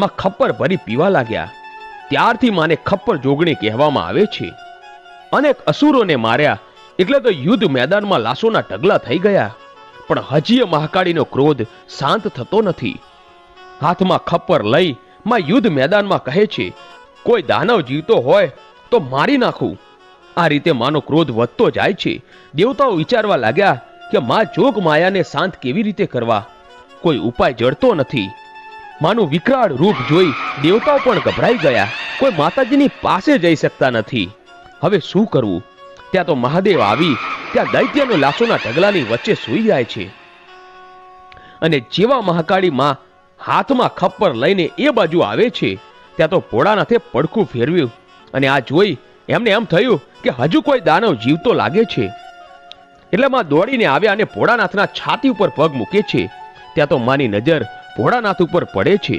માં ખપ્પર ભરી પીવા લાગ્યા. ત્યારથી માને ખપ્પર જોગણી કહેવામાં આવે છે. અનેક અસુરોને માર્યા એટલે તો યુદ્ધ મેદાનમાં લાશોના ઢગલા થઈ ગયા, પણ હજી મહાકાળીનો ક્રોધ શાંત થતો નથી. હાથમાં ખપ્પર લઈ માં યુદ્ધ મેદાનમાં કહે છે, કોઈ દાનવ જીવતો હોય તો મારી નાખું. આ રીતે માનો ક્રોધ વધતો જાય છે. દેવતાઓ વિચારવા લાગ્યા કે માં જોગ માયાને શાંત કેવી રીતે કરવા. કોઈ ઉપાય જડતો નથી. માનું વિકરાળ રૂપ જોઈ દેવતાઓ પણ ગભરાઈ ગયા. કોઈ માતાજીની પાસે જઈ શકતા નથી. હવે શું કરવું? ત્યાં તો મહાદેવ આવી ત્યાં દૈત્યનો લાશોના ઢગલાની વચ્ચે સૂઈ જાય છે. અને જેવા મહાકાળી માં હાથમાં ખપ્પર લઈને એ બાજુ આવે છે ત્યાં તો ભોળાનાથે પડખું ફેરવ્યું અને આ જોઈ એમને એમ થયું કે હજુ કોઈ દાનવ જીવતો લાગે છે. એટલે માં દોડીને આવ્યા અને ભોળાનાથના છાતી ઉપર પગ મૂકે છે. ત્યાં તો માની નજર ભોળાનાથ ઉપર પડે છે.